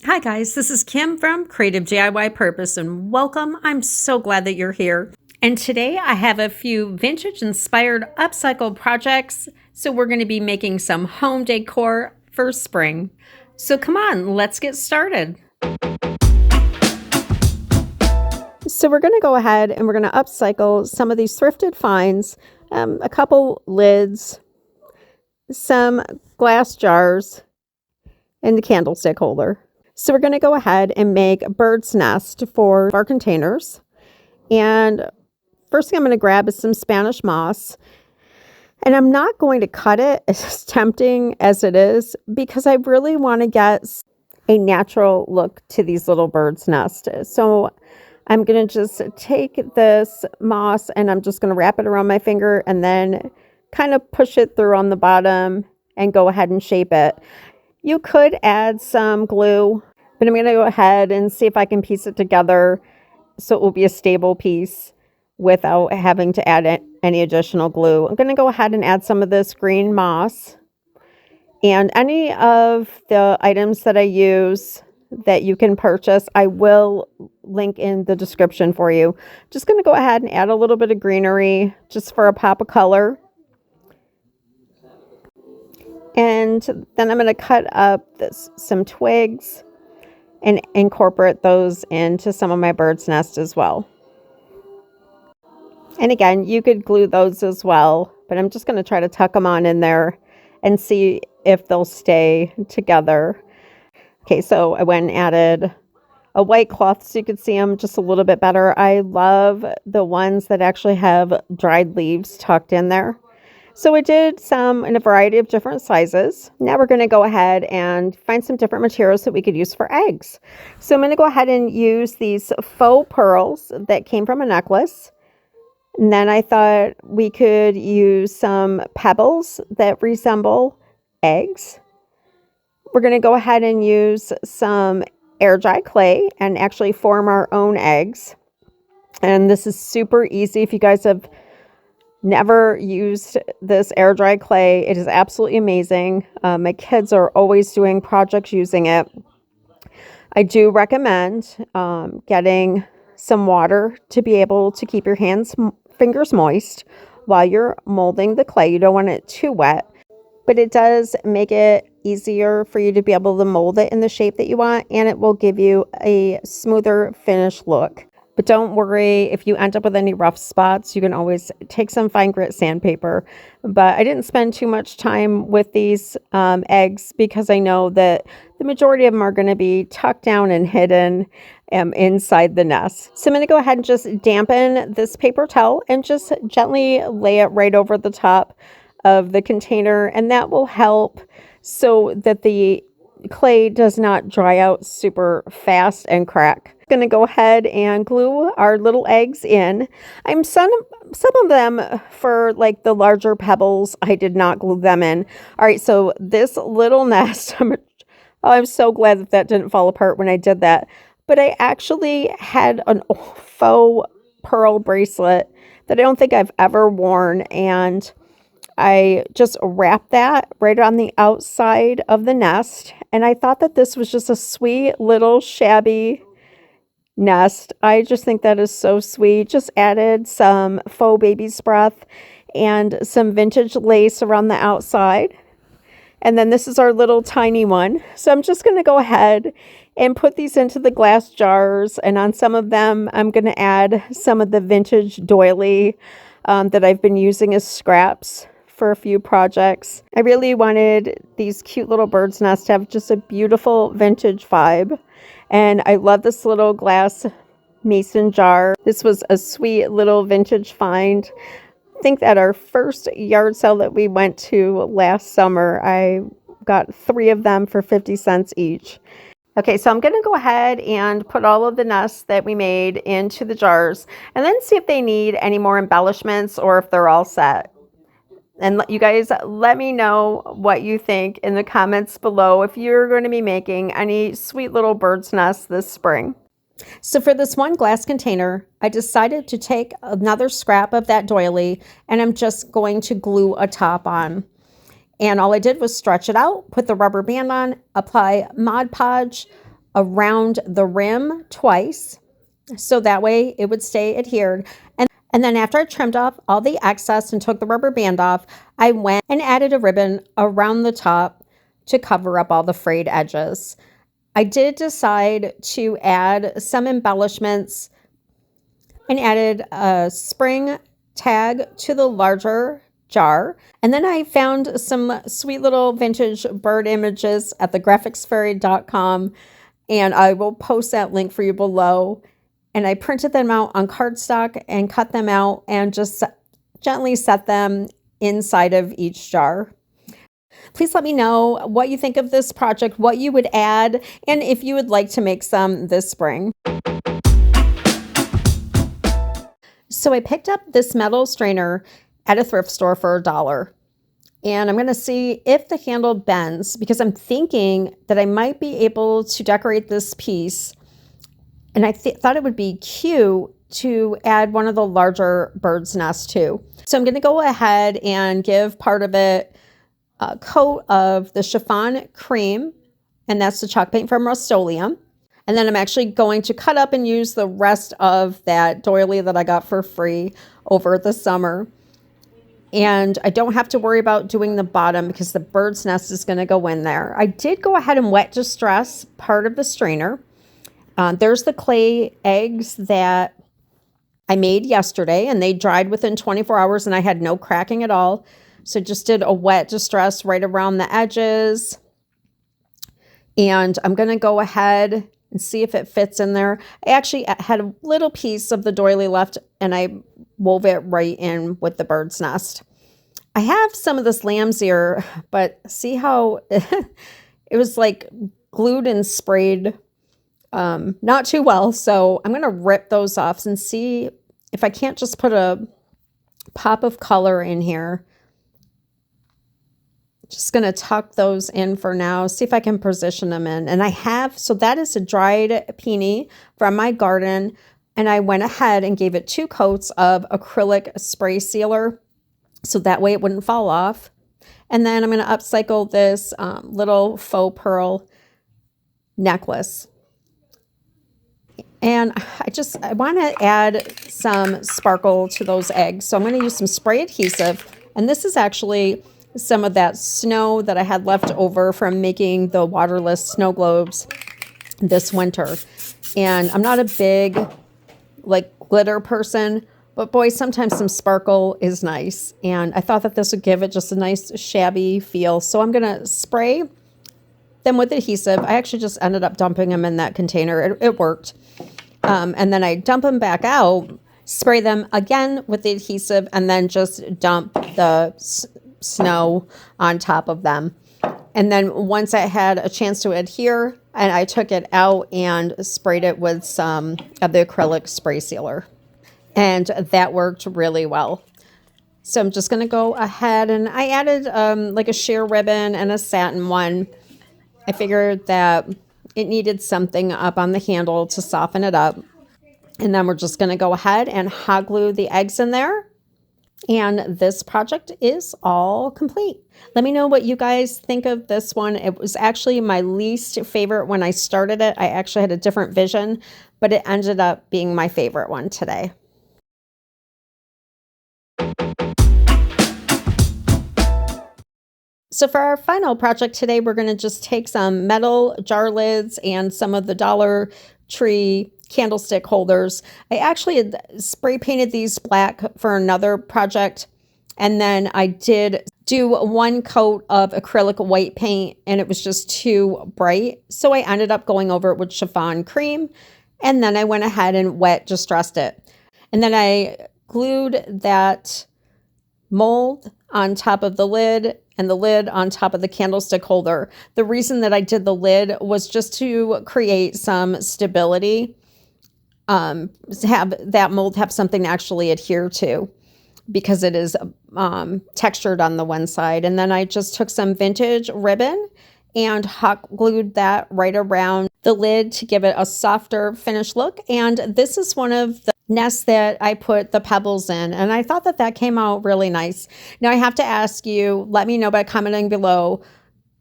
Hi guys, this is Kim from Creative DIY Purpose and welcome. I'm so glad that you're here. And today I have a few vintage inspired upcycled projects. So we're going to be making some home decor for spring. So come on, let's get started. So we're going to go ahead and we're going to upcycle some of these thrifted finds, a couple lids, some glass jars, and the candlestick holder. So we're going to go ahead and make a bird's nest for our containers. And first thing I'm going to grab is some Spanish moss. And I'm not going to cut it, as tempting as it is, because I really want to get a natural look to these little bird's nests. So I'm going to just take this moss and I'm just going to wrap it around my finger and then kind of push it through on the bottom and go ahead and shape it. You could add some glue, but I'm going to go ahead and see if I can piece it together so it will be a stable piece without having to add any additional glue. I'm going to go ahead and add some of this green moss. And any of the items that I use that you can purchase, I will link in the description for you. Just going to go ahead and add a little bit of greenery just for a pop of color. And then I'm going to cut up some twigs and incorporate those into some of my bird's nest as well. And again, you could glue those as well, but I'm just going to try to tuck them on in there and see if they'll stay together. Okay, so I went and added a white cloth so you could see them just a little bit better. I love the ones that actually have dried leaves tucked in there. So I did some in a variety of different sizes. Now we're going to go ahead and find some different materials that we could use for eggs. So I'm going to go ahead and use these faux pearls that came from a necklace. And then I thought we could use some pebbles that resemble eggs. We're going to go ahead and use some air dry clay and actually form our own eggs. And this is super easy if you guys have never used this air dry clay. It is absolutely amazing. My kids are always doing projects using it. I do recommend getting some water to be able to keep your fingers moist while you're molding the clay. You don't want it too wet, but it does make it easier for you to be able to mold it in the shape that you want, and it will give you a smoother finished look. But don't worry if you end up with any rough spots. You can always take some fine grit sandpaper. But I didn't spend too much time with these eggs because I know that the majority of them are going to be tucked down and hidden inside the nest. So I'm going to go ahead and just dampen this paper towel and just gently lay it right over the top of the container. And that will help so that the clay does not dry out super fast and crack. Going to go ahead and glue our little eggs in. Some of them, for like the larger pebbles, I did not glue them in. All right, so this little nest, I'm so glad that didn't fall apart when I did that. But I actually had a faux pearl bracelet that I don't think I've ever worn, and I just wrapped that right on the outside of the nest. And I thought that this was just a sweet little shabby nest. I just think that is so sweet. Just added some faux baby's breath and some vintage lace around the outside. And then this is our little tiny one. So I'm just going to go ahead and put these into the glass jars. And on some of them, I'm going to add some of the vintage doily that I've been using as scraps for a few projects. I really wanted these cute little bird's nests to have just a beautiful vintage vibe. And I love this little glass mason jar. This was a sweet little vintage find. I think at our first yard sale that we went to last summer, I got 3 of them for 50 cents each. Okay, so I'm going to go ahead and put all of the nests that we made into the jars and then see if they need any more embellishments or if they're all set. And you guys, let me know what you think in the comments below if you're going to be making any sweet little bird's nests this spring. So for this one glass container, I decided to take another scrap of that doily and I'm just going to glue a top on. And all I did was stretch it out, put the rubber band on, apply Mod Podge around the rim twice, so that way it would stay adhered. And then after I trimmed off all the excess and took the rubber band off, I went and added a ribbon around the top to cover up all the frayed edges. I did decide to add some embellishments and added a spring tag to the larger jar. And then I found some sweet little vintage bird images at thegraphicsfairy.com, and I will post that link for you below. And I printed them out on cardstock and cut them out and just gently set them inside of each jar. Please let me know what you think of this project, what you would add, and if you would like to make some this spring. So I picked up this metal strainer at a thrift store for $1. And I'm going to see if the handle bends, because I'm thinking that I might be able to decorate this piece. And I thought it would be cute to add one of the larger bird's nests too. So I'm going to go ahead and give part of it a coat of the chiffon cream, and that's the chalk paint from Rust-Oleum. And then I'm actually going to cut up and use the rest of that doily that I got for free over the summer. And I don't have to worry about doing the bottom because the bird's nest is going to go in there. I did go ahead and wet distress part of the strainer. There's the clay eggs that I made yesterday, and they dried within 24 hours and I had no cracking at all. So just did a wet distress right around the edges. And I'm going to go ahead and see if it fits in there. I actually had a little piece of the doily left and I wove it right in with the bird's nest. I have some of this lamb's ear, but see how it was like glued and sprayed not too well. So I'm going to rip those off and see if I can't just put a pop of color in here. Just going to tuck those in for now, see if I can position them in. And I have, so that is a dried peony from my garden. And I went ahead and gave it 2 coats of acrylic spray sealer, so that way it wouldn't fall off. And then I'm going to upcycle this little faux pearl necklace. And I want to add some sparkle to those eggs. So I'm going to use some spray adhesive. And this is actually some of that snow that I had left over from making the waterless snow globes this winter. And I'm not a big like glitter person, but boy, sometimes some sparkle is nice. And I thought that this would give it just a nice shabby feel. So I'm going to spray them with adhesive. I actually just ended up dumping them in that container. It worked. And then I dump them back out, spray them again with the adhesive, and then just dump the snow on top of them. And then once I had a chance to adhere, and I took it out and sprayed it with some of the acrylic spray sealer. And that worked really well. So I'm just going to go ahead and I added like a sheer ribbon and a satin one. I figured that it needed something up on the handle to soften it up. And then we're just going to go ahead and hot glue the eggs in there. And this project is all complete. Let me know what you guys think of this one. It was actually my least favorite when I started it. I actually had a different vision, but it ended up being my favorite one today. So for our final project today, we're going to just take some metal jar lids and some of the Dollar Tree candlestick holders. I actually had spray painted these black for another project. And then I did do 1 coat of acrylic white paint and it was just too bright. So I ended up going over it with chiffon cream. And then I went ahead and wet distressed it. And then I glued that mold on top of the lid and the lid on top of the candlestick holder. The reason that I did the lid was just to create some stability, have that mold have something to actually adhere to because it is textured on the one side. And then I just took some vintage ribbon and hot glued that right around the lid to give it a softer finish look. And this is one of the nests that I put the pebbles in. And I thought that that came out really nice. Now I have to ask you, let me know by commenting below.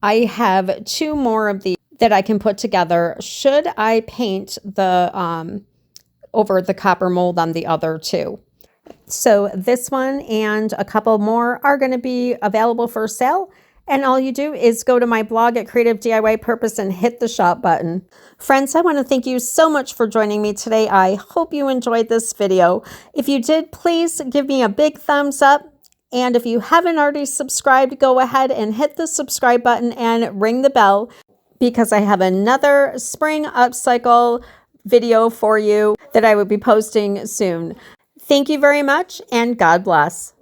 I have 2 more of these that I can put together should I paint the over the copper mold on the other two. So this one and a couple more are going to be available for sale. And all you do is go to my blog at Creativediypurpose and hit the shop button. Friends, I want to thank you so much for joining me today. I hope you enjoyed this video. If you did, please give me a big thumbs up. And if you haven't already subscribed, go ahead and hit the subscribe button and ring the bell, because I have another spring upcycle video for you that I will be posting soon. Thank you very much, and God bless.